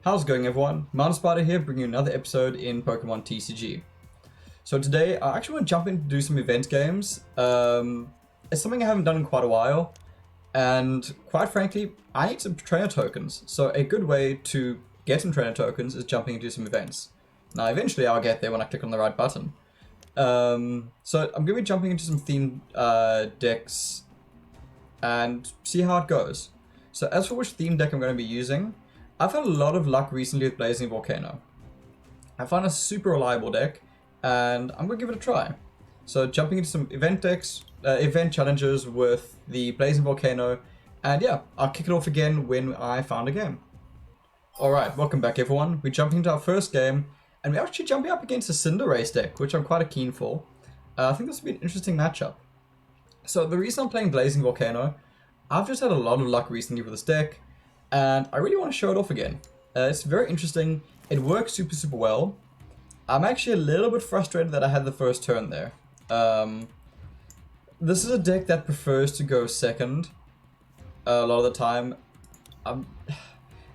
How's it going, everyone? Mountainspyder here, bringing you another episode in Pokemon TCG. So today, I actually want to jump in to do some event games. It's something I haven't done in quite a while, and quite frankly, I need some trainer tokens. So a good way to get some trainer tokens is jumping into some events. Now, eventually I'll get there when I click on the right button. So I'm going to be jumping into some themed decks and see how it goes. So as for which theme deck I'm going to be using, I've had a lot of luck recently with Blazing Volcano. I found a super reliable deck, and I'm going to give it a try. So jumping into some event decks, event challenges with the Blazing Volcano, and yeah, I'll kick it off again when I found a game. Alright, welcome back everyone. We're jumping into our first game, and we're actually jumping up against a cinderace deck, which I'm quite keen for. I think this will be an interesting matchup. So the reason I'm playing Blazing Volcano, I've just had a lot of luck recently with this deck, and I really want to show it off again. It's very interesting. It works super well. I'm actually a little bit frustrated that I had the first turn there. This is a deck that prefers to go second a lot of the time.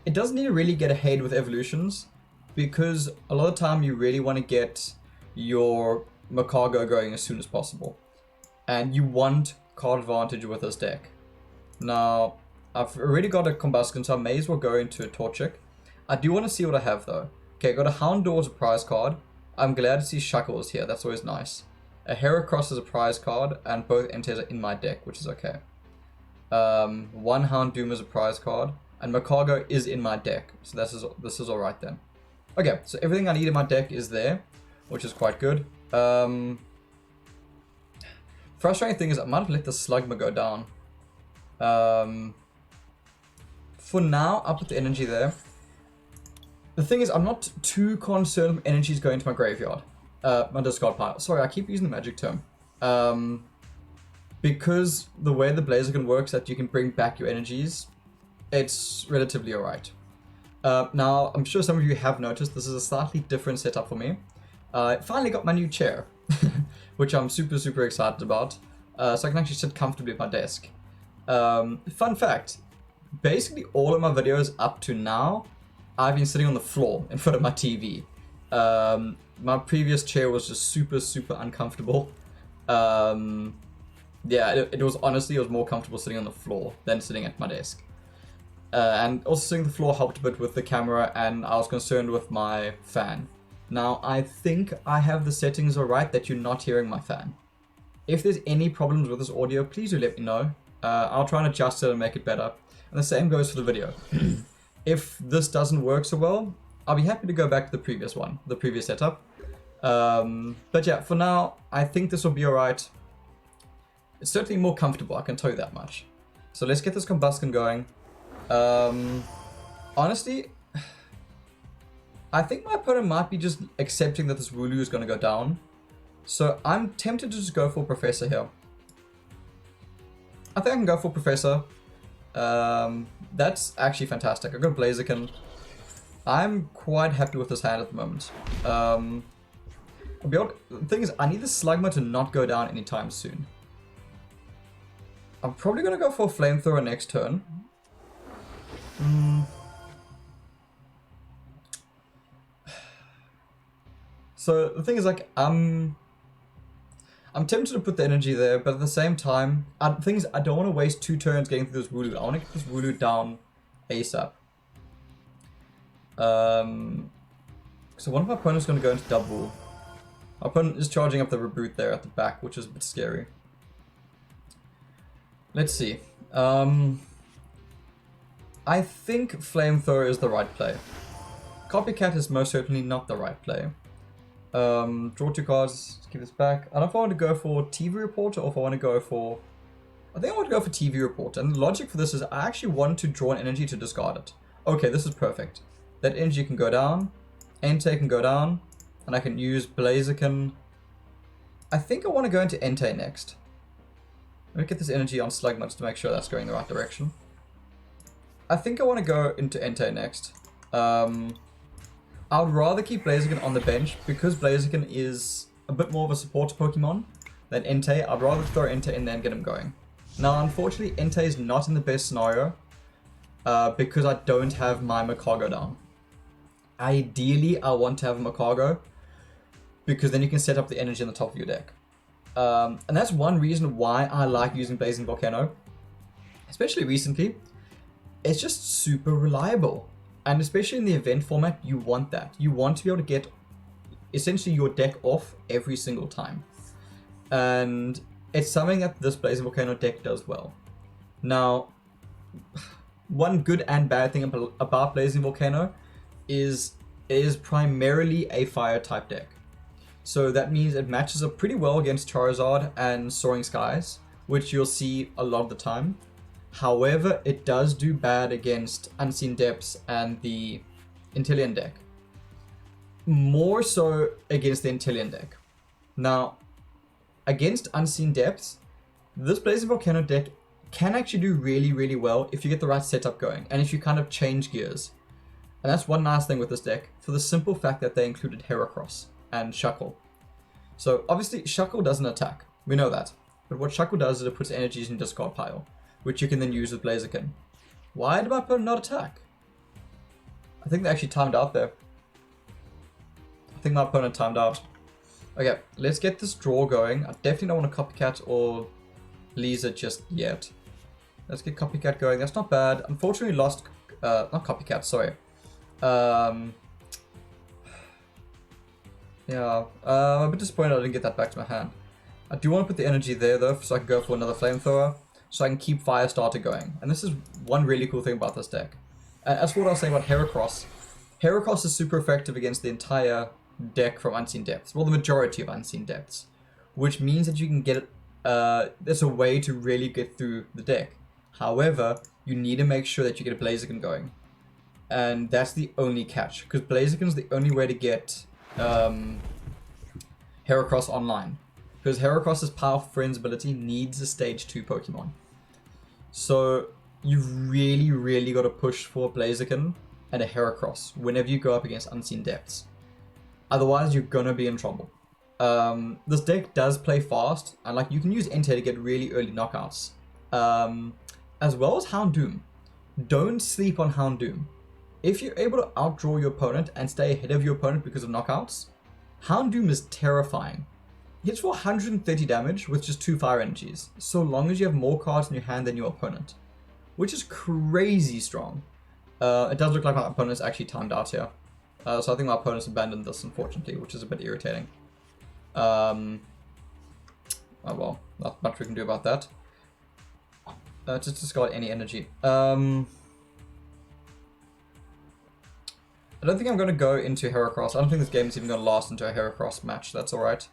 It doesn't need to really get ahead with evolutions, because a lot of the time you really want to get your Macargo going as soon as possible. And you want card advantage with this deck. Now, I've already got a Combustion, so I may as well go into a Torchic. I do want to see what I have though. Okay, I got a Houndour as a prize card. I'm glad to see Shuckles here, that's always nice. A Heracross as a prize card, and both Enters are in my deck, which is okay. One Houndoom as a prize card, and Macargo is in my deck, so this is alright then. Okay, so everything I need in my deck is there, which is quite good. Frustrating thing is I might have let the Slugma go down. For now, I'll put the energy there. The thing is, I'm not too concerned with energies going to my graveyard. My discard pile. Sorry, I keep using the magic term. Because the way the Blaziken works, that you can bring back your energies, it's relatively alright. Now, I'm sure some of you have noticed this is a slightly different setup for me. I finally got my new chair, which I'm super excited about. So I can actually sit comfortably at my desk. Fun fact, basically all of my videos up to now, I've been sitting on the floor in front of my TV. My previous chair was just super uncomfortable. Yeah, it was honestly, it was more comfortable sitting on the floor than sitting at my desk. And also sitting on the floor helped a bit with the camera, and I was concerned with my fan. Now, I think I have the settings alright that you're not hearing my fan. If there's any problems with this audio, please do let me know. I'll try and adjust it and make it better. And the same goes for the video. If this doesn't work so well, I'll be happy to go back to the previous one, the previous setup. But yeah, for now, I think this will be alright. It's certainly more comfortable, I can tell you that much. So let's get this Combustion going. Honestly, I think my opponent might be just accepting that this Wooloo is going to go down. So I'm tempted to just go for Professor here. I think I can go for Professor. That's actually fantastic. I've got Blaziken. I'm quite happy with this hand at the moment. The thing is, I need the Slugma to not go down anytime soon. I'm probably going to go for a Flamethrower next turn. So the thing is, like, I'm tempted to put the energy there, but at the same time, the thing is, I don't want to waste 2 turns getting through this Wooloo. I want to get this Wooloo down ASAP. So one of my opponents is going to go into double. My opponent is charging up the Reboot there at the back, which is a bit scary. Let's see. I think Flamethrower is the right play. Copycat is most certainly not the right play. Draw 2 cards, let's give this back. I don't know if I want to go for TV Reporter or if I want to go for... I think I want to go for TV Reporter, and the logic for this is I actually want to draw an energy to discard it. Okay, this is perfect. That energy can go down, Entei can go down, and I can use Blaziken. I think I want to go into Entei next. Let me get this energy on Slugma just to make sure that's going the right direction. I think I want to go into Entei next. I would rather keep Blaziken on the bench because Blaziken is a bit more of a support Pokemon than Entei. I'd rather throw Entei in there and get him going. Now, unfortunately, Entei is not in the best scenario because I don't have my Macargo down. ideally I want to have him a cargo, because then you can set up the energy on the top of your deck. And that's one reason why I like using Blazing Volcano, especially recently. It's just super reliable, and especially in the event format, you want that. You want to be able to get essentially your deck off every single time, and it's something that this Blazing Volcano deck does well. Now, one good and bad thing about Blazing Volcano is it is primarily a fire type deck. So that means it matches up pretty well against Charizard and Soaring Skies, which you'll see a lot of the time. However, it does do bad against Unseen Depths and the Intillion deck. More so against the Intillion deck. Now, against Unseen Depths, this Blazing Volcano deck can actually do really, really well if you get the right setup going, and if you kind of change gears. And that's one nice thing with this deck, for the simple fact that they included Heracross and Shuckle. So obviously Shuckle doesn't attack, we know that. But what Shuckle does is it puts energies in discard pile, which you can then use with Blaziken. Why did my opponent not attack? I think they actually timed out there. I think my opponent timed out. Okay, let's get this draw going. I definitely don't want to Copycat or Lisa just yet. Let's get Copycat going. That's not bad. Unfortunately lost, not Copycat, sorry. Yeah, I'm a bit disappointed I didn't get that back to my hand. I do want to put the energy there though, so I can go for another Flamethrower, so I can keep Firestarter going. And this is one really cool thing about this deck. And as for what I was saying about Heracross, Heracross is super effective against the entire deck from Unseen Depths. Well, the majority of Unseen Depths. Which means that you can get it, there's a way to really get through the deck. However, you need to make sure that you get a Blaziken going. And that's the only catch, because Blaziken is the only way to get Heracross online. Because Heracross's Powerful Friends ability needs a stage 2 Pokemon. So you've really, really got to push for a Blaziken and a Heracross whenever you go up against Unseen Depths. Otherwise, you're going to be in trouble. This deck does play fast, and like you can use Entei to get really early knockouts. As well as Houndoom. Don't sleep on Houndoom. If you're able to outdraw your opponent and stay ahead of your opponent because of knockouts, Houndoom is terrifying. Hits for 130 damage with just 2 fire energies, so long as you have more cards in your hand than your opponent. Which is crazy strong. It does look like my opponent's actually timed out here. So I think my opponent's abandoned this, unfortunately, which is a bit irritating. Oh well, not much we can do about that. Just discard any energy. I don't think I'm going to go into Heracross. I don't think this game is even going to last into a Heracross match. That's alright.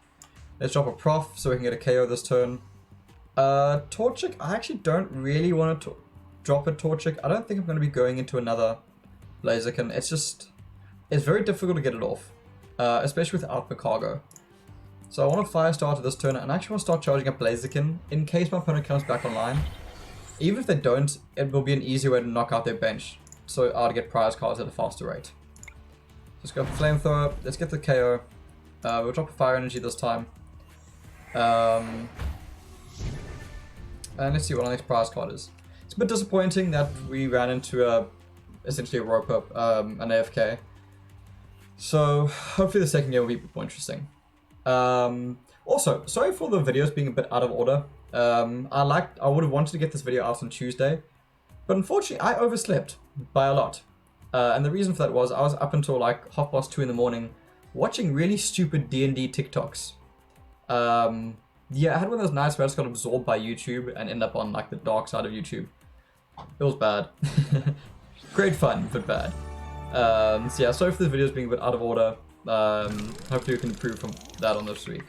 Let's drop a Prof so we can get a KO this turn. Torchic, I actually don't really want to drop a Torchic. I don't think I'm going to be going into another Blaziken. It's very difficult to get it off. Especially without the cargo. So I want to Firestarter this turn, and I actually want to start charging up Blaziken in case my opponent comes back online. Even if they don't, it will be an easier way to knock out their bench, so I'll get prize cards at a faster rate. Let's go for Flamethrower, let's get the KO. We'll drop a Fire Energy this time. And let's see what our next prize card is. It's a bit disappointing that we ran into essentially a rope up, an AFK. So hopefully the second game will be a bit more interesting. Also, sorry for the videos being a bit out of order. I would have wanted to get this video out on Tuesday, but unfortunately I overslept by a lot. And the reason for that was I was up until like 2:30 in the morning watching really stupid D&D TikToks. Yeah, I had one of those nights where I just got absorbed by YouTube and end up on like the dark side of YouTube. It was bad. Great fun, but bad. So yeah, sorry for the videos being a bit out of order. Hopefully we can improve from that on this week.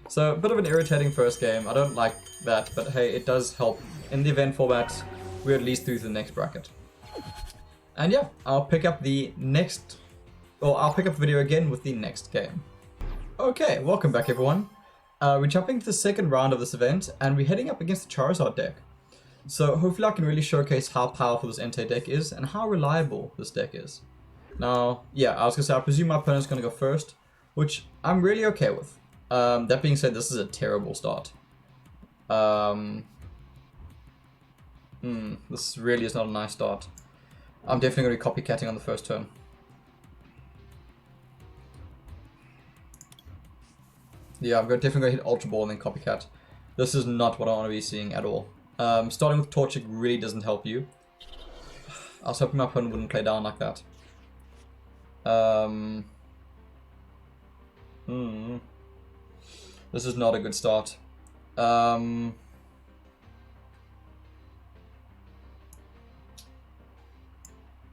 So, a bit of an irritating first game. I don't like that, but hey, it does help. In the event format, we're at least through to the next bracket. And yeah, I'll pick up the video again with the next game. Okay, welcome back everyone. We're jumping to the second round of this event, and we're heading up against the Charizard deck. So hopefully I can really showcase how powerful this Entei deck is, and how reliable this deck is. Now, yeah, I was going to say, I presume my opponent's going to go first, which I'm really okay with. That being said, this is a terrible start. This really is not a nice start. I'm definitely going to be copycatting on the first turn. Yeah, I'm definitely going to hit Ultra Ball and then Copycat. This is not what I want to be seeing at all. Starting with Torchic really doesn't help you. I was hoping my opponent wouldn't play down like that. This is not a good start.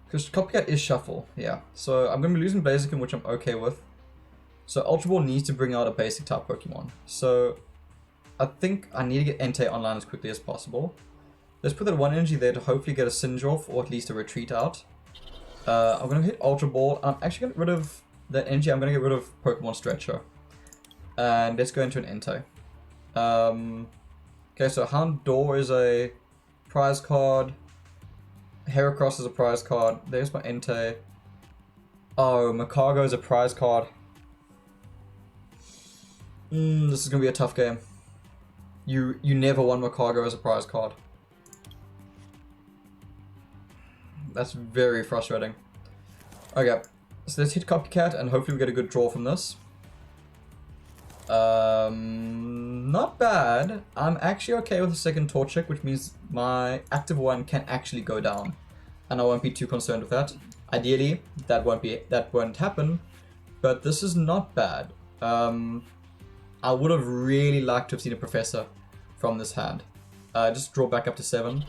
Because Copycat is Shuffle, yeah. So I'm going to be losing Blaziken, which I'm okay with. So Ultra Ball needs to bring out a basic type Pokemon. So I think I need to get Entei online as quickly as possible. Let's put that 1 energy there to hopefully get a Cinderace or at least a retreat out. I'm going to hit Ultra Ball. I'm actually going to get rid of that energy. I'm going to get rid of Pokemon Stretcher. And let's go into an Entei. Okay, so Houndour is a prize card. Heracross is a prize card. There's my Entei. Oh, Macargo is a prize card. This is going to be a tough game. You never won Macargo as a prize card. That's very frustrating. Okay, so let's hit Copycat and hopefully we get a good draw from this. Not bad. I'm actually okay with the second Torchic, which means my active one can actually go down. And I won't be too concerned with that. Ideally, that won't happen, but this is not bad. I would have really liked to have seen a Professor from this hand. Just draw back up to 7.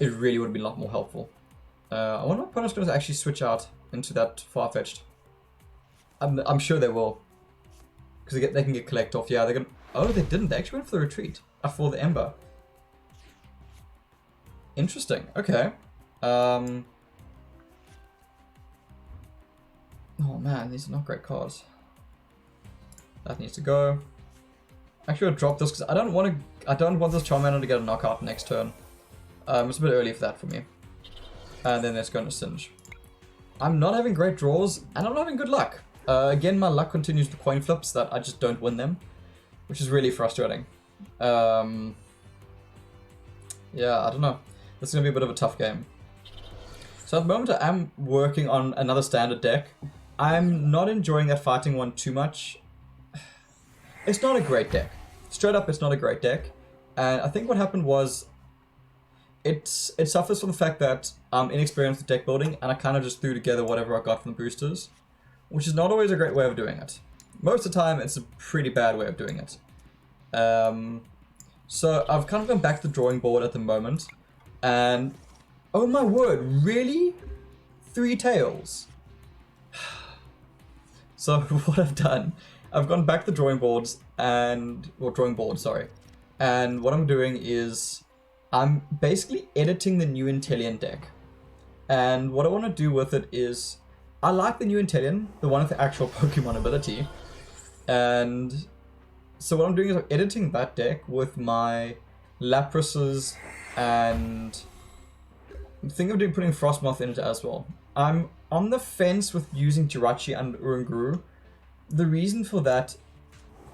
It really would have been a lot more helpful. I wonder if my opponent's going to actually switch out into that Farfetch'd. I'm sure they will. Because they can get Collect off. Yeah, they're going to... Oh, they didn't. They actually went for the retreat. For the Ember. Interesting. Okay. Oh man, these are not great cards. That needs to go. Actually, I'll drop this because I don't want this Charmander to get a knockout next turn. It's a bit early for that for me. And then let's go into Singe. I'm not having great draws, and I'm not having good luck. Again, my luck continues to coin flips that I just don't win them, which is really frustrating. Yeah, I don't know. This is going to be a bit of a tough game. So at the moment, I am working on another standard deck. I'm not enjoying that fighting one too much. It's not a great deck. Straight up, it's not a great deck. And I think what happened was it suffers from the fact that I'm inexperienced with deck building and I kind of just threw together whatever I got from the boosters, which is not always a great way of doing it. Most of the time, it's a pretty bad way of doing it. So I've kind of gone back to the drawing board at the moment, and oh my word, really? 3 tails? So what I've done, I've gone back to the drawing boards and, or drawing board, sorry. And what I'm doing is I'm basically editing the new Inteleon deck. And what I want to do with it is, I like the new Inteleon, the one with the actual Pokemon ability. And so what I'm doing is I'm editing that deck with my Laprases, and I'm thinking of putting Frostmoth in it as well. I'm on the fence with using Jirachi and Uranguru. The reason for that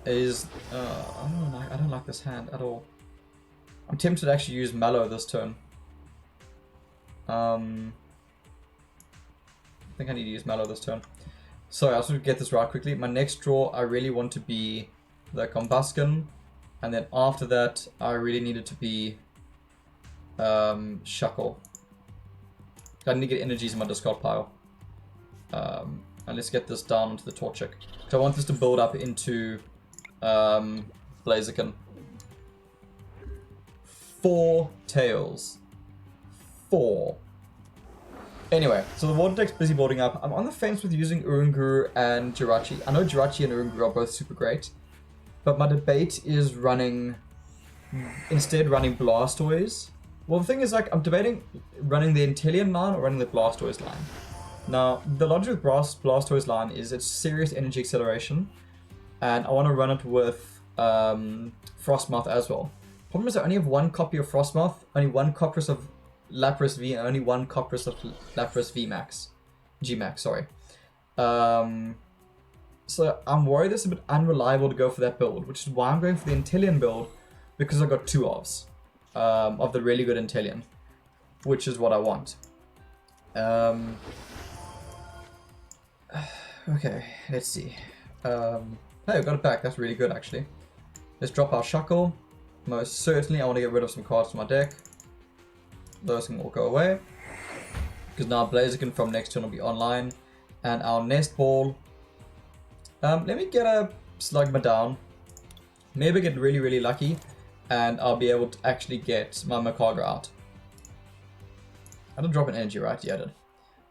is, I don't like this hand at all. I'm tempted to actually use Mallow this turn. I think I need to use Mallow this turn. Sorry, I just want to get this right quickly. My next draw, I really want to be the Combusken. And then after that, I really need it to be Shuckle. I need to get energies in my discard pile. And let's get this down onto the Torchic. So I want this to build up into Blaziken. 4 tails. 4. Anyway, so the water deck's busy building up. I'm on the fence with using Uranguru and Jirachi. I know Jirachi and Uranguru are both super great, but my debate is instead running Blastoise. Well, the thing is, like, I'm debating running the Inteleon line or running the Blastoise line. Now, the logic with Blastoise line is it's serious energy acceleration, and I want to run it with Frostmoth as well. Problem is I only have 1 copy of Frostmoth, only 1 copy of Lapras V, and only 1 copy of Lapras VMAX. Gmax, sorry. So I'm worried it's a bit unreliable to go for that build, which is why I'm going for the Inteleon build, because I got 2 ofs of the really good Inteleon, which is what I want. Okay, let's see. Hey, we got it back. That's really good, actually. Let's drop our Shuckle. Most certainly, I want to get rid of some cards from my deck. Those can all go away. Because now Blaziken from next turn will be online. And our Nest Ball. Let me get a Slugma down. Maybe get really, really lucky. And I'll be able to actually get my Macabre out. I did drop an energy, right? Yeah, I did.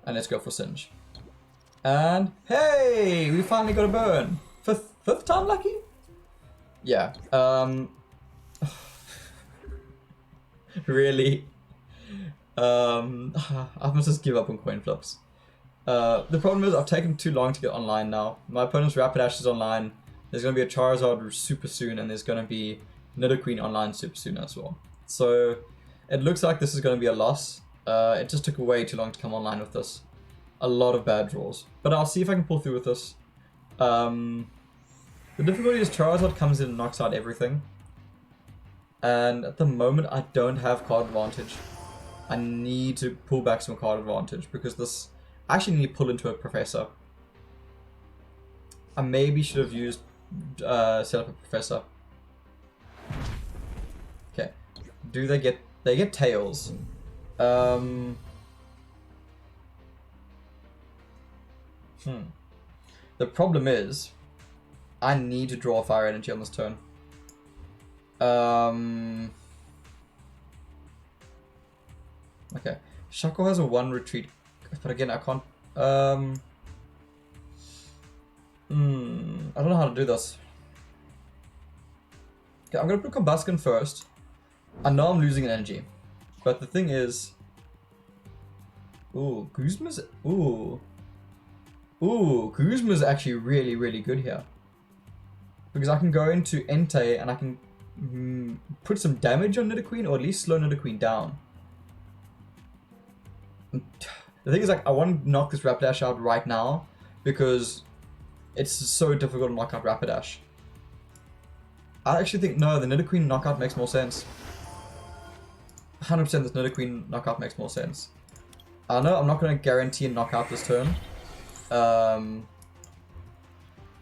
And let's go for Singe. And hey! We finally got a burn. Fifth time lucky? Yeah. Really? I must just give up on coin flips. The problem is I've taken too long to get online now. My opponent's Rapidash is online. There's going to be a Charizard super soon, and there's going to be Nidoqueen online super soon as well. So it looks like this is going to be a loss. It just took way too long to come online with this. A lot of bad draws. But I'll see if I can pull through with this. The difficulty is Charizard comes in and knocks out everything. And at the moment I don't have card advantage. I need to pull back some card advantage because this... I actually need to pull into a Professor. I maybe should have used... set up a Professor. Okay. Do they get... They get Tails. The problem is... I need to draw Fire Energy on this turn. Okay. Shuckle has a 1 retreat, but again I can't... I don't know how to do this. Okay, I'm gonna put Combuskin first. I know I'm losing an energy, but the thing is... Ooh, Guzma's... Ooh, Guzma's actually really, really good here. Because I can go into Entei and I can put some damage on Nidoqueen, or at least slow Nidoqueen down. The thing is, like, I want to knock this Rapidash out right now because it's so difficult to knock out Rapidash. I actually think, no, the Nidoqueen knockout makes more sense. 100% this Nidoqueen knockout makes more sense. I know I'm not going to guarantee a knockout this turn.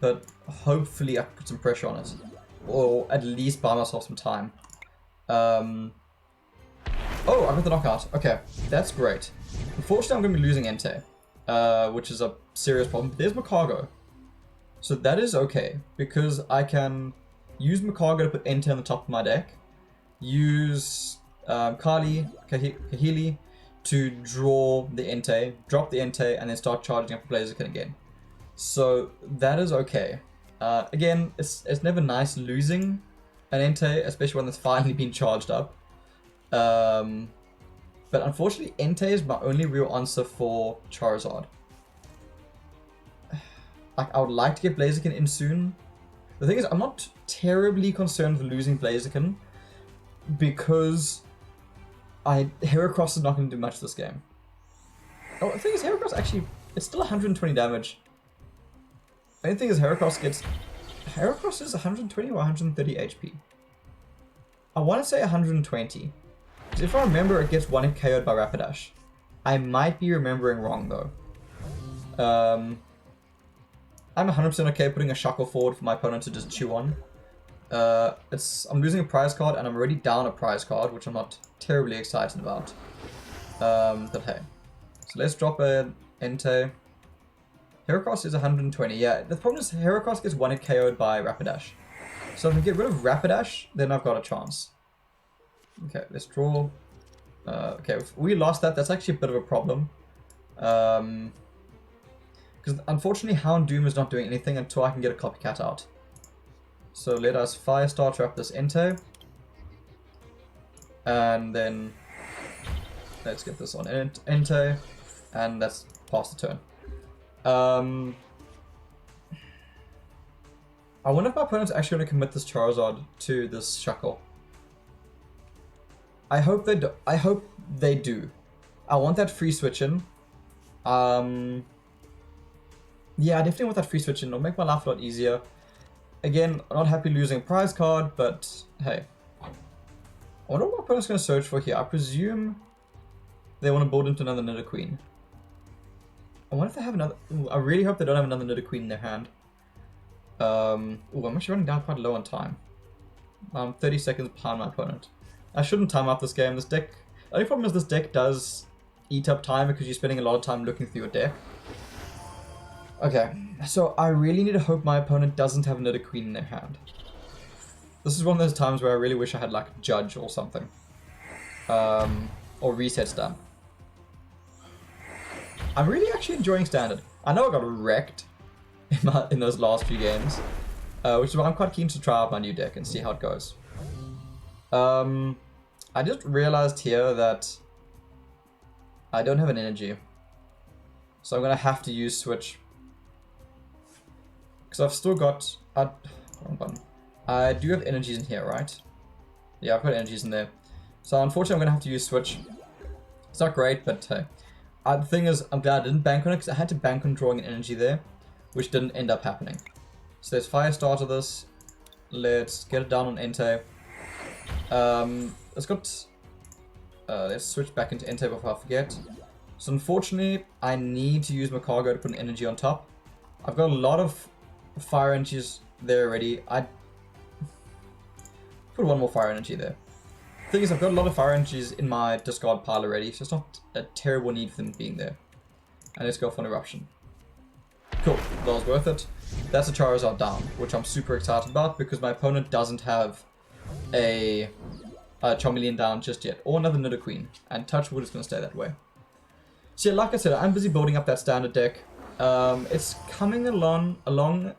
But hopefully I can put some pressure on it. Or at least buy myself some time. Oh, I got the knockout. Okay, that's great. Unfortunately, I'm going to be losing Entei. Which is a serious problem. There's Macabre. So that is okay. Because I can use Macabre to put Entei on the top of my deck. Use Kahili to draw the Entei. Drop the Entei and then start charging up Blaziken again. So that is okay. Again, it's never nice losing an Entei, especially when it's finally been charged up. But unfortunately, Entei is my only real answer for Charizard. Like, I would like to get Blaziken in soon. The thing is, I'm not terribly concerned with losing Blaziken because Heracross is not going to do much this game. Oh, the thing is, Heracross actually, it's still 120 damage. The only thing is Heracross is 120 or 130 HP. I want to say 120. Because if I remember, it gets 1-hit KO'd by Rapidash. I might be remembering wrong though. I'm 100% okay putting a Shuckle forward for my opponent to just chew on. I'm losing a prize card and I'm already down a prize card, which I'm not terribly excited about. But hey. So let's drop an Entei. Heracross is 120, yeah. The problem is Heracross gets 1-hit KO'd by Rapidash. So if I get rid of Rapidash, then I've got a chance. Okay, let's draw. Okay, if we lost that, that's actually a bit of a problem. Because unfortunately Houndoom is not doing anything until I can get a Copycat out. So let us Firestar trap this Entei. And then let's get this on Entei. And that's past the turn. I wonder if my opponent's actually going to commit this Charizard to this Shuckle. I hope they do. I hope they do. I want that free switch in. Yeah, I definitely want that free switch in. It'll make my life a lot easier. Again, I'm not happy losing a prize card, but hey. I wonder what my opponent's going to search for here. I presume they want to build into another Nidoqueen. I wonder if they have another... Ooh, I really hope they don't have another Nidoqueen in their hand. Ooh, I'm actually running down quite low on time. I'm 30 seconds behind my opponent. I shouldn't time out this game. This deck... The only problem is this deck does eat up time because you're spending a lot of time looking through your deck. Okay, so I really need to hope my opponent doesn't have another queen in their hand. This is one of those times where I really wish I had like Judge or something. Or Reset Stamp. I'm really actually enjoying Standard. I know I got wrecked in those last few games. Which is why I'm quite keen to try out my new deck and see how it goes. I just realized here that I don't have an energy. So I'm going to have to use Switch. Because I've still got... wrong button. I do have energies in here, right? Yeah, I've got energies in there. So unfortunately I'm going to have to use Switch. It's not great, but hey. The thing is, I'm glad I didn't bank on it because I had to bank on drawing an energy there, which didn't end up happening. So let's Firestarter this. Let's get it down on Entei. Let's switch back into Entei before I forget. So unfortunately, I need to use my cargo to put an energy on top. I've got a lot of fire energies there already. I'd put one more fire energy there. The thing is, I've got a lot of fire energies in my discard pile already, so it's not a terrible need for them being there. And let's go for an Eruption. Cool, that was worth it. That's a Charizard down, which I'm super excited about because my opponent doesn't have a Charmeleon down just yet, or another Nidoqueen, and Touchwood is going to stay that way. So yeah, like I said, I'm busy building up that standard deck. It's coming along.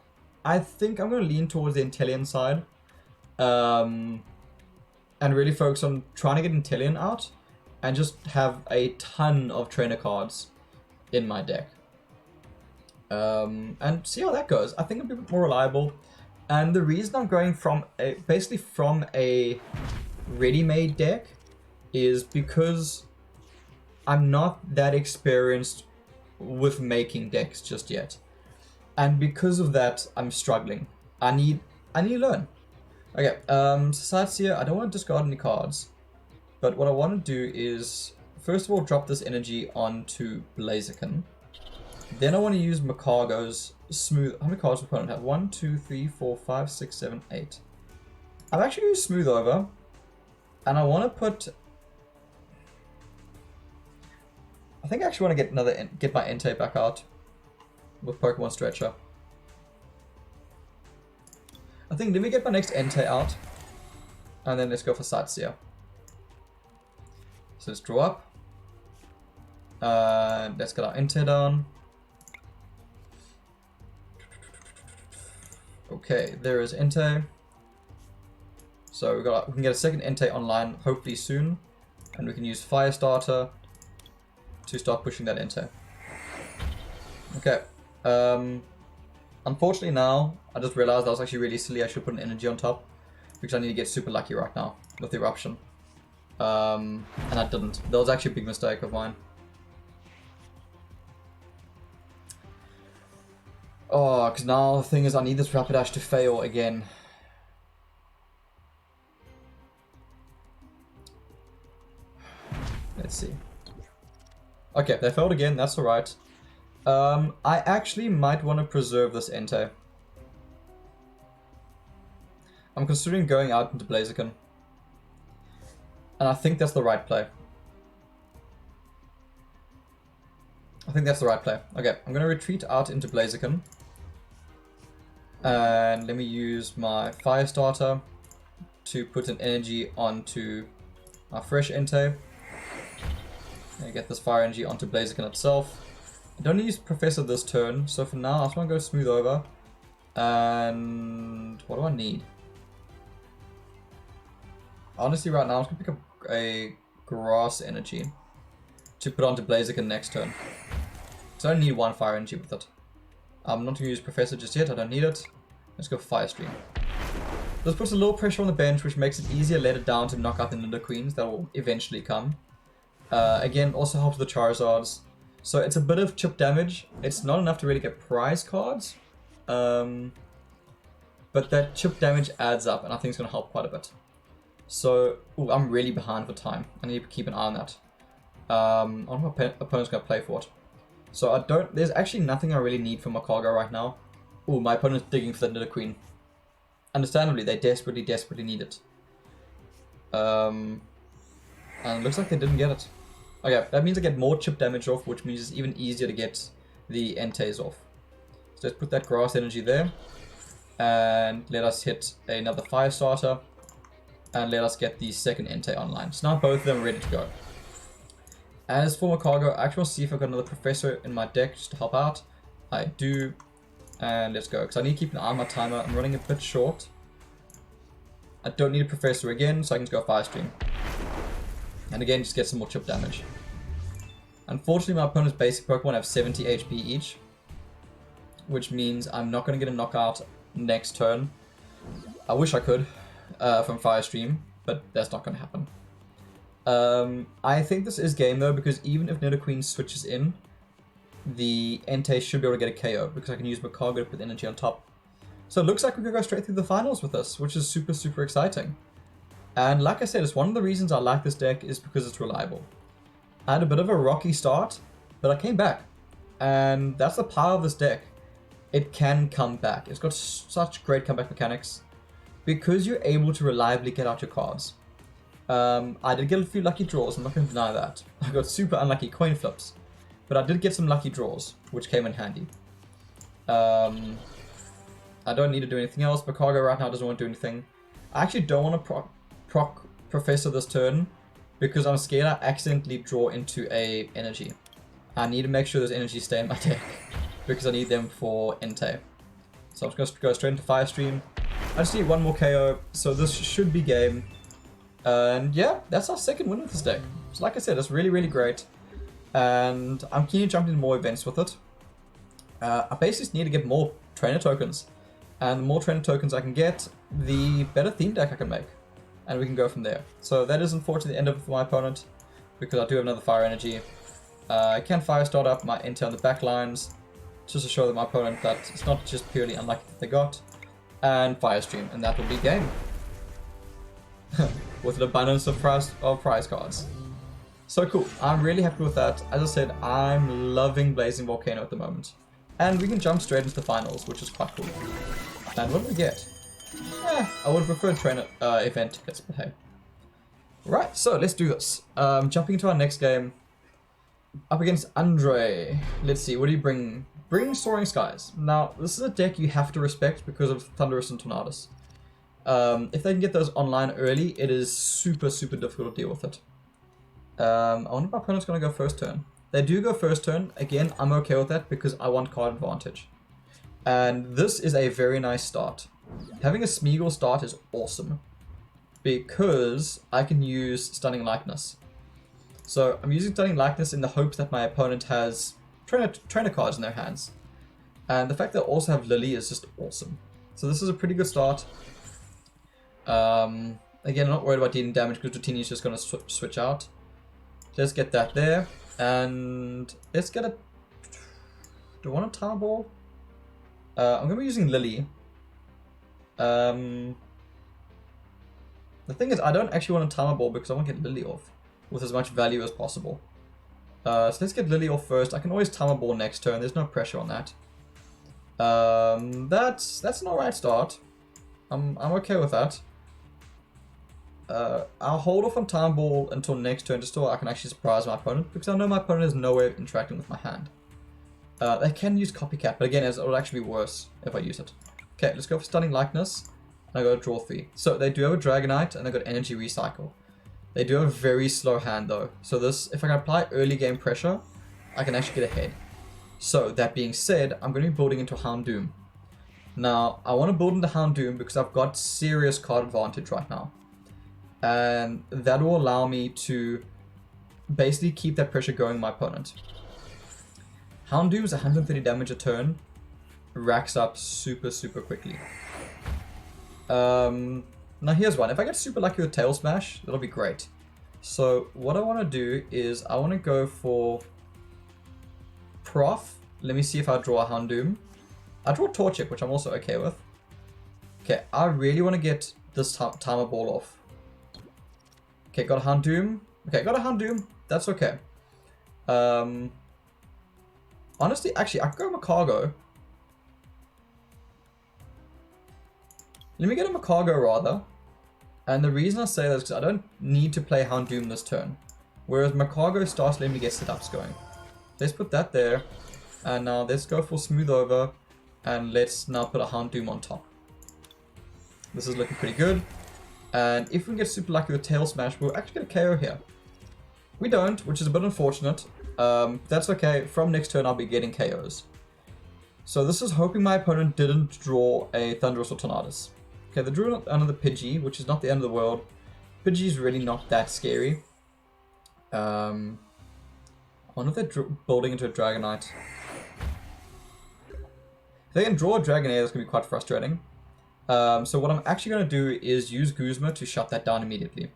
I think I'm going to lean towards the Inteleon side, and really focus on trying to get Inteleon out, and just have a ton of trainer cards in my deck. And see how that goes. I think it'll be a bit more reliable. And the reason I'm going from basically from a ready-made deck is because I'm not that experienced with making decks just yet. And because of that, I'm struggling. I need to learn. Okay, Sightseer, I don't want to discard any cards. But what I want to do is, first of all, drop this energy onto Blaziken. Then I want to use Macargo's Smooth. How many cards does my opponent have? 1, 2, 3, 4, 5, 6, 7, 8. I've actually used Smooth over. And I want to put... I think I actually want to get my Entei back out with Pokemon Stretcher. I think, let me get my next Entei out. And then let's go for Sightseer. So let's draw up. Let's get our Entei down. Okay, there is Entei. So we can get a second Entei online hopefully soon. And we can use Firestarter to start pushing that Entei. Okay. Unfortunately now, I just realized that was actually really silly. I should put an energy on top. Because I need to get super lucky right now with the Eruption. And I didn't. That was actually a big mistake of mine. Oh, because now the thing is I need this Rapidash to fail again. Let's see. Okay, they failed again, that's alright. I actually might want to preserve this Entei. I'm considering going out into Blaziken. And I think that's the right play. Okay, I'm going to retreat out into Blaziken. And let me use my Firestarter to put an energy onto my fresh Entei. And get this fire energy onto Blaziken itself. I don't use Professor this turn, so for now I just want to go Smooth over. And what do I need? Honestly, right now I'm just going to pick up a Grass energy to put onto Blaziken next turn. So I only need one fire energy with it. I'm not going to use Professor just yet, I don't need it. Let's go Fire Stream. This puts a little pressure on the bench, which makes it easier later down to knock out the Nidoqueens that will eventually come. Again, also helps the Charizards. So it's a bit of chip damage. It's not enough to really get prize cards. But that chip damage adds up, and I think it's going to help quite a bit. So, ooh, I'm really behind for time. I need to keep an eye on that. I don't know what my opponent's going to play for it. So there's actually nothing I really need for my cargo right now. Ooh, my opponent's digging for the Nidoqueen. Understandably, they desperately need it. And it looks like they didn't get it. Okay, that means I get more chip damage off, which means it's even easier to get the Entei's off. So let's put that grass energy there. And let us hit another fire starter. And let us get the second Entei online. So now both of them are ready to go. As for my cargo, I actually want to see if I've got another professor in my deck just to help out. I do. And let's go, because I need to keep an eye on my timer. I'm running a bit short. I don't need a professor again, so I can just go fire stream. And again, just get some more chip damage. Unfortunately, my opponent's basic Pokemon have 70 HP each, which means I'm not going to get a knockout next turn. I wish I could from fire stream, but that's not going to happen. I think this is game though, because even if Nidoqueen switches in, the Entei should be able to get a KO, because I can use Macargo to put energy on top. So it looks like we could go straight through the finals with this, which is super exciting. And like I said, it's one of the reasons I like this deck is because it's reliable. I had a bit of a rocky start, but I came back. And that's the power of this deck. It can come back. It's got such great comeback mechanics, because you're able to reliably get out your cards. I did get a few lucky draws, I'm not going to deny that. I got super unlucky coin flips, but I did get some lucky draws, which came in handy. I don't need to do anything else. Macargo right now doesn't want to do anything. I actually don't want to proc Professor this turn, because I'm scared I accidentally draw into a energy. I need to make sure those energies stay in my deck, because I need them for Entei. So I'm just going to go straight into Fire Stream. I just need one more KO, so this should be game. And yeah, that's our second win with this deck. So like I said, it's really great. And I'm keen to jump into more events with it. I basically just need to get more trainer tokens. And the more trainer tokens I can get, the better theme deck I can make. And we can go from there. So that is unfortunately the end of it for my opponent, because I do have another fire energy. I can fire start up my Entei on the back lines, just to show my opponent that it's not just purely unlucky that they got. And fire stream, and that will be game. With an abundance of prize cards. So cool, I'm really happy with that. As I said, I'm loving Blazing Volcano at the moment. And we can jump straight into the finals, which is quite cool. And what do we get? I would have preferred trainer event tickets, but hey. Right, so let's do this. Jumping into our next game. Up against Andre. Let's see, what do you bring? Bring Soaring Skies. Now, this is a deck you have to respect because of Cinderace and Tornadus. If they can get those online early, it is super difficult to deal with it. I wonder if my opponent's going to go first turn. They do go first turn. Again, I'm okay with that because I want card advantage. And this is a very nice start. Having a Smeagol start is awesome, because I can use Stunning Likeness. So I'm using Stunning Likeness in the hopes that my opponent has trainer cards in their hands. And the fact that I also have Lily is just awesome. So this is a pretty good start. Again, I'm not worried about dealing damage because Dratini is just going to switch out. Let's get that there. And let's get a... Do I want a Timer Ball? I'm going to be using Lily. The thing is, I don't actually want a Timer Ball because I want to get Lily off with as much value as possible. So let's get Lily off first. I can always Timer Ball next turn. There's no pressure on that. That's an alright start. I'm okay with that. I'll hold off on Timer Ball until next turn just so I can actually surprise my opponent, because I know my opponent has no way of interacting with my hand. They can use Copycat, but again, it will actually be worse if I use it. Okay, let's go for Stunning Likeness. And I got to draw 3. So they do have a Dragonite and they got Energy Recycle. They do have a very slow hand though. So this, if I can apply early game pressure, I can actually get ahead. So that being said, I'm going to be building into Houndoom. Now, I want to build into Houndoom because I've got serious card advantage right now. And that will allow me to basically keep that pressure going on my opponent. Houndoom is 130 damage a turn. Racks up super quickly. Now here's one. If I get super lucky with Tail Smash, that'll be great. So what I want to do is I want to go for Prof. Let me see if I draw a Houndoom. I draw Torchic, which I'm also okay with. Okay, I really want to get this Timer Ball off. Okay, got a Houndoom. Okay, got a Houndoom. That's okay. Honestly, actually, I could go Macargo. Let me get a Macargo rather. And the reason I say that is because I don't need to play Houndoom this turn. Whereas Macargo starts letting me get setups going. Let's put that there. And now let's go for Smooth Over. And let's now put a Houndoom on top. This is looking pretty good. And if we can get super lucky with Tail Smash, we'll actually get a KO here. We don't, which is a bit unfortunate. That's okay. From next turn, I'll be getting KOs. So this is hoping my opponent didn't draw a Thunderous or Tornadus. Okay, they drew another Pidgey, which is not the end of the world. Pidgey is really not that scary. I wonder if they're building into a Dragonite. If they can draw a Dragonair, that's going to be quite frustrating. So what I'm actually going to do is use Guzma to shut that down immediately.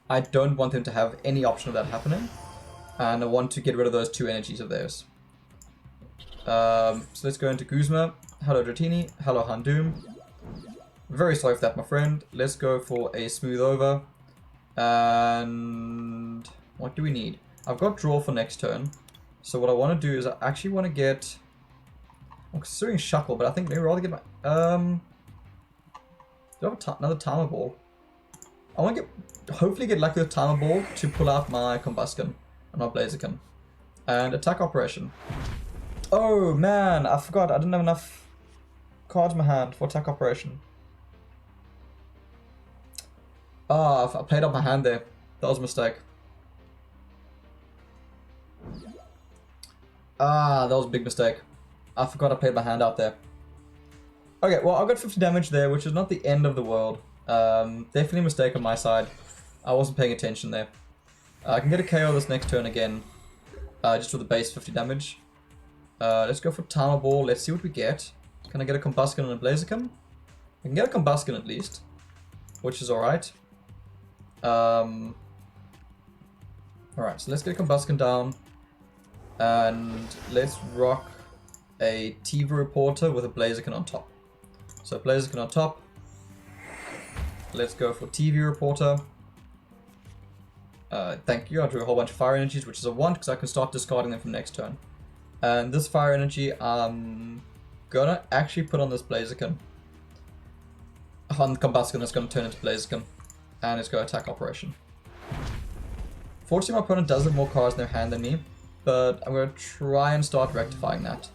I don't want them to have any option of that happening. And I want to get rid of those two energies of theirs. So let's go into Guzma. Hello Dratini. Hello Houndoom. Very sorry for that, my friend. Let's go for a Smooth Over. And what do we need? I've got draw for next turn. So what I want to do is I actually want to get... I'm considering Shuckle, but I think maybe rather get my... do I have another Timer Ball? I want to hopefully get lucky with Timer Ball to pull out my Combusken and my Blaziken. And Attack Operation. Oh man, I forgot. I didn't have enough cards in my hand for Attack Operation. Ah, I played up my hand there. That was a mistake. Ah, that was a big mistake. I forgot I played my hand out there. Okay, well, I got 50 damage there, which is not the end of the world. Definitely a mistake on my side. I wasn't paying attention there. I can get a KO this next turn again, just with the base 50 damage. Let's go for Timer Ball. Let's see what we get. Can I get a Combusken and a Blaziken? I can get a Combusken at least, which is alright. Alright, so let's get a Combusken down. And let's rock a TV Reporter with a Blaziken on top. So Blaziken on top. Let's go for TV Reporter. Thank you. I drew a whole bunch of Fire Energies, which is a 1 because I can start discarding them from next turn. And this Fire Energy, I'm gonna actually put on this Blaziken. On the Combusken, it's gonna turn into Blaziken. And it's gonna Attack Operation. Fortunately, my opponent does have more cards in their hand than me, but I'm gonna try and start rectifying that.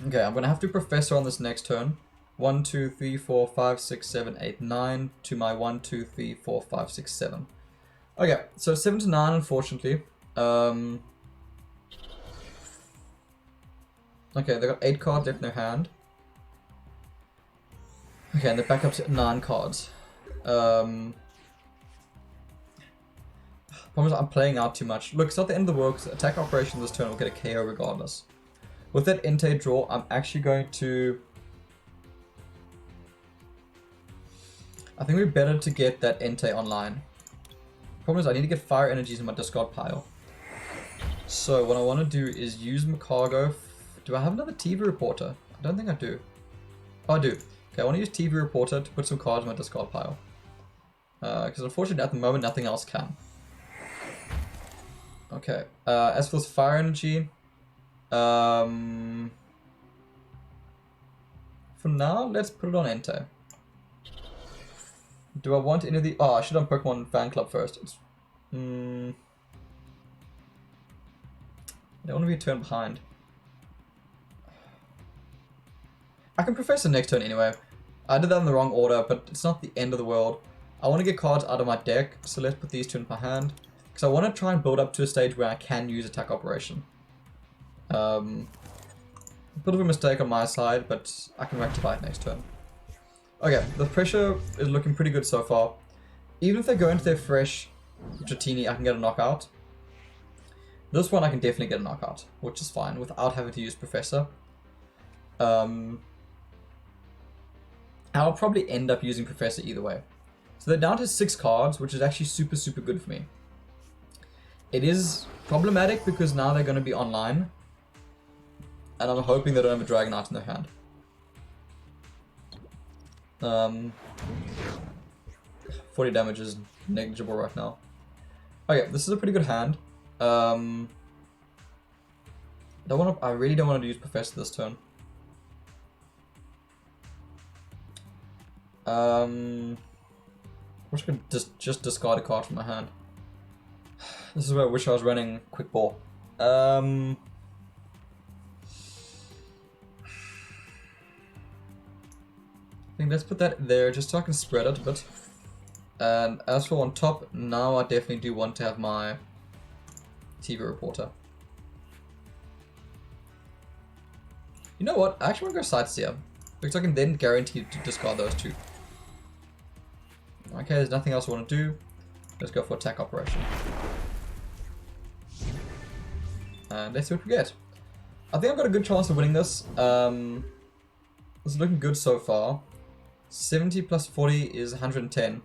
Okay, I'm gonna have to Professor on this next turn. 1, 2, 3, 4, 5, 6, 7, 8, 9 to my 1, 2, 3, 4, 5, 6, 7. Okay, so 7 to 9, unfortunately. Okay, they got 8 cards left in their hand. Okay, and they're back up to 9 cards. Problem is I'm playing out too much. Look, it's not the end of the world because Attack Operation this turn will get a KO regardless. With that Entei draw, I'm actually going to... I think we're better to get that Entei online. Problem is I need to get Fire Energies in my discard pile. So what I want to do is use Macargo. Do I have another TV Reporter? I don't think I do. Oh, I do. Okay, I want to use TV Reporter to put some cards in my discard pile. Because unfortunately at the moment nothing else can. Okay, as for this Fire Energy, for now, let's put it on Entei. Do I want any of the... Oh, I should have done Pokemon Fan Club first. It's... I don't want to be a turn behind. I can Professor next turn anyway. I did that in the wrong order, but it's not the end of the world. I want to get cards out of my deck, so let's put these two in my hand. Because I want to try and build up to a stage where I can use Attack Operation. A bit of a mistake on my side, but I can rectify it next turn. Okay, the pressure is looking pretty good so far. Even if they go into their fresh Dratini, I can get a knockout. This one I can definitely get a knockout, which is fine, without having to use Professor. I'll probably end up using Professor either way. So they're down to 6 cards, which is actually super, super good for me. It is problematic because now they're going to be online. And I'm hoping they don't have a Dragonite in their hand. 40 damage is negligible right now. Okay, this is a pretty good hand. I really don't want to use Professor this turn. I'm just gonna just discard a card from my hand. This is where I wish I was running quick ball. I think let's put that there just so I can spread it a bit. And as for on top, now I definitely do want to have my TV reporter. You know what? I actually want to go sightseer because I can then guarantee to discard those two. Okay, there's nothing else I want to do. Let's go for attack operation. And let's see what we get. I think I've got a good chance of winning this. This is looking good so far. 70 plus 40 is 110.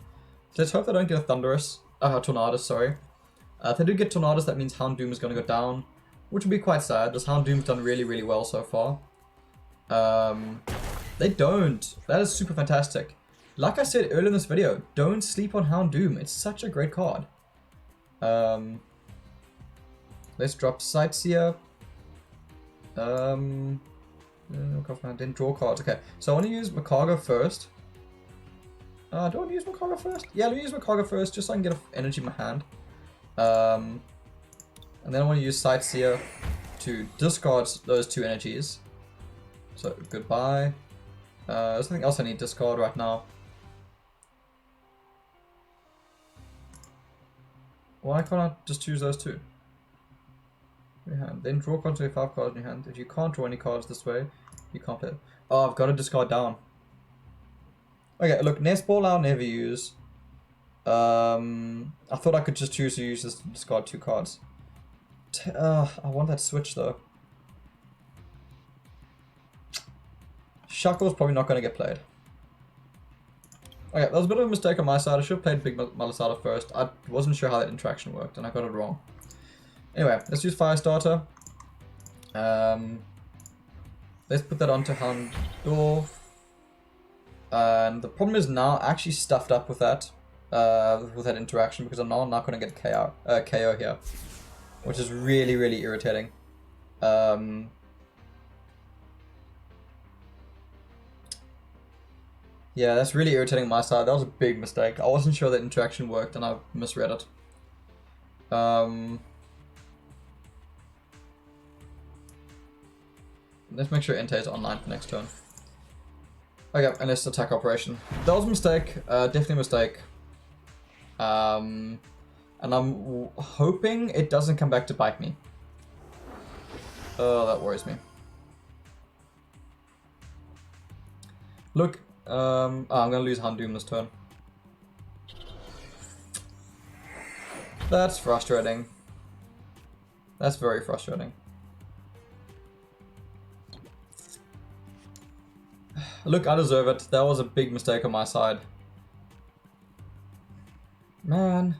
So let's hope they don't get a Tornadus, sorry. If they do get Tornadus, that means Houndoom is going to go down, which would be quite sad. This Houndoom's done really, really well so far. They don't. That is super fantastic. Like I said earlier in this video, don't sleep on Houndoom. It's such a great card. Let's drop Sightseer. Then draw cards. Okay, so I want to use Macago first. Do I want to use Macago first? Yeah, let me use Macago first, just so I can get energy in my hand. And then I want to use Sightseer to discard those two energies. So, goodbye. There's something else I need to discard right now. Why can't I just choose those two? Your hand. Then draw cards with 5 cards in your hand. If you can't draw any cards this way, you can't play. Oh, I've got to discard down. Okay, look, Nest Ball I'll never use. I thought I could just choose to use this to discard 2 cards. I want that switch though. Shuckle's probably not going to get played. Okay, that was a bit of a mistake on my side. I should have played Big Malasada first. I wasn't sure how that interaction worked, and I got it wrong. Anyway, let's use Firestarter. Let's put that onto Houndour. And the problem is now actually stuffed up with that interaction because I'm now not going to get KO here, which is really, really irritating. Yeah, that's really irritating on my side. That was a big mistake. I wasn't sure that interaction worked and I misread it. Let's make sure Entei is online for next turn. Okay, and let's attack operation. That was a mistake, definitely a mistake. And I'm hoping it doesn't come back to bite me. Oh, that worries me. Look, I'm gonna lose Houndoom this turn. That's frustrating. That's very frustrating. Look, I deserve it. That was a big mistake on my side. Man.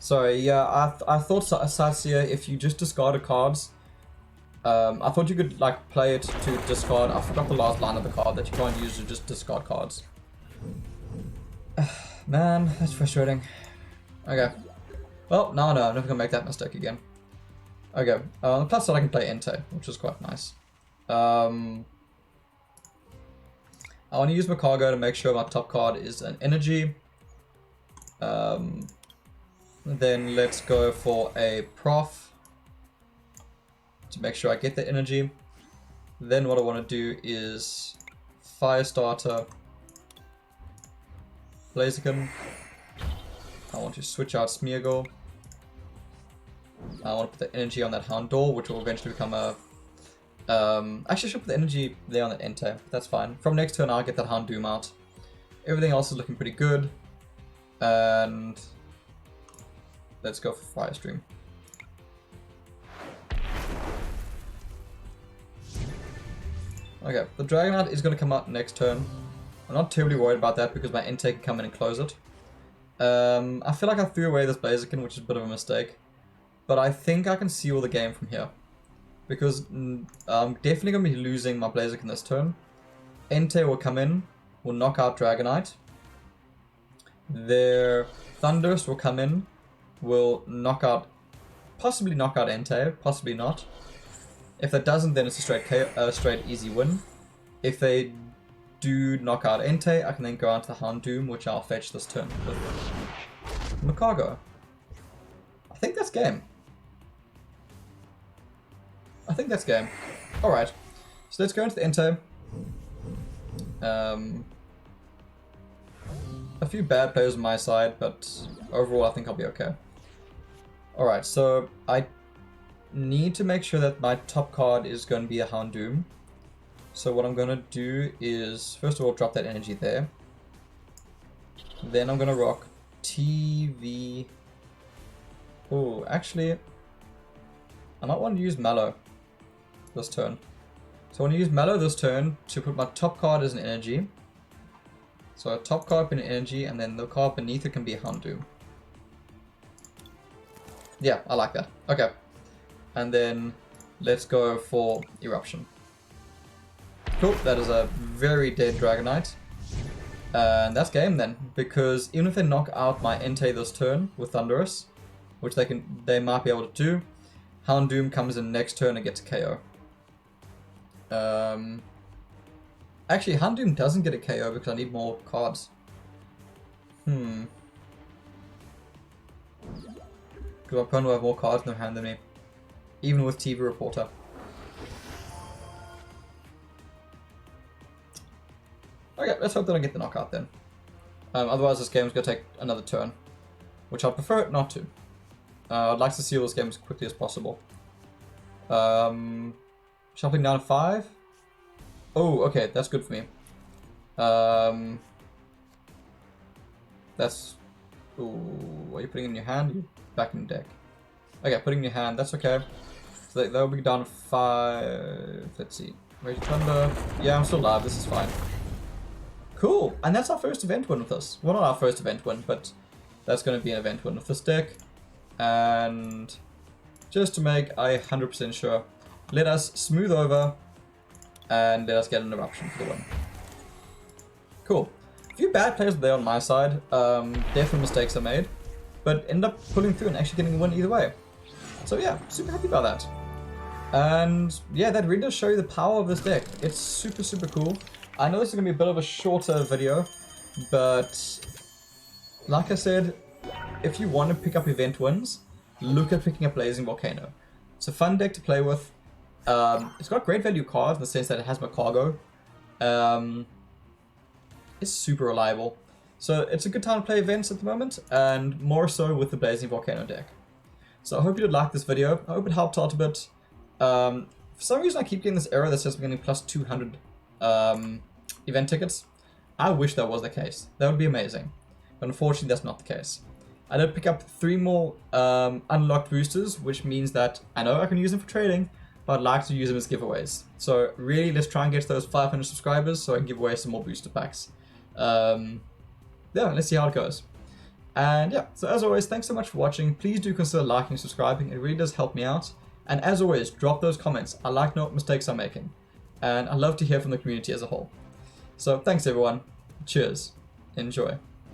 Sorry, yeah, I thought Sightseer, if you just discarded cards, I thought you could like play it to discard. I forgot the last line of the card that you can't use to just discard cards. Man, that's frustrating. Okay. Well, no, I'm never gonna make that mistake again. Okay. On the plus side, I can play Entei, which is quite nice. I want to use Macago to make sure my top card is an energy. Then let's go for a Prof to make sure I get the energy. Then what I want to do is Firestarter, Blaziken. I want to switch out Smeargle. I want to put the energy on that Houndour, which will eventually become a... actually, I should put the energy there on that Entei. That's fine. From next turn, I'll get that Houndoom out. Everything else is looking pretty good. And let's go for Firestream. Okay, the Dragonite is going to come out next turn. I'm not terribly worried about that because my Entei can come in and close it. I feel like I threw away this Blaziken, which is a bit of a mistake. But I think I can seal the game from here. Because I'm definitely going to be losing my Blaziken this turn. Entei will come in, will knock out Dragonite. Their Thundurus will come in, will knock out, possibly knock out Entei, possibly not. If that doesn't, then it's a straight easy win. If they do knock out Entei, I can then go on to the Houndoom, which I'll fetch this turn with Macargo. I think that's game. Alright, so let's go into the Entei. A few bad players on my side, but overall I think I'll be okay. Alright, so I need to make sure that my top card is going to be a Houndoom. So what I'm going to do is, first of all, drop that energy there. Then I'm going to rock TV. Oh, actually, I might want to use Mallow this turn. So I want to use Mallow this turn to put my top card as an energy. So a top card being an energy, and then the card beneath it can be a Houndoom. Yeah, I like that. Okay. And then let's go for Eruption. Cool, that is a very dead Dragonite. And that's game then, because even if they knock out my Entei this turn with Thunderous, which they might be able to do, Houndoom comes in next turn and gets a KO. Actually, Houndoom doesn't get a KO because I need more cards. Because my opponent will have more cards in their hand than me, even with TV Reporter. Okay, let's hope that I get the knockout then. Otherwise this game is going to take another turn, which I'd prefer it not to. I'd like to seal this game as quickly as possible. Shuffling down to 5. Oh, okay, that's good for me. That's... Ooh, what are you putting in your hand? You're back in the deck. Okay, putting in your hand, that's okay. So that'll be down to 5. Let's see. Rage Thunder. Yeah, I'm still alive, this is fine. Cool, and that's our first event win with this. Well, not our first event win, but that's going to be an event win with this deck. And just to make 100% sure, let us smooth over and let us get an Eruption for the win. Cool. A few bad plays there on my side. Definitely mistakes I made, but end up pulling through and actually getting a win either way. So yeah, super happy about that. And yeah, that really does show you the power of this deck. It's super, super cool. I know this is going to be a bit of a shorter video, but like I said, if you want to pick up event wins, look at picking up Blazing Volcano. It's a fun deck to play with. It's got great value cards in the sense that it has Macargo. It's super reliable. So it's a good time to play events at the moment, and more so with the Blazing Volcano deck. So I hope you did like this video. I hope it helped out a bit. For some reason I keep getting this error that says I'm getting plus 200 event tickets. I wish that was the case. That would be amazing. But unfortunately that's not the case. I did pick up 3 more unlocked boosters, which means that I know I can use them for trading, but I'd like to use them as giveaways. So really, let's try and get to those 500 subscribers so I can give away some more booster packs. Yeah, let's see how it goes. And yeah, so as always, thanks so much for watching. Please do consider liking and subscribing. It really does help me out. And as always, drop those comments. I like to know what mistakes I'm making. And I love to hear from the community as a whole. So thanks everyone. Cheers. Enjoy.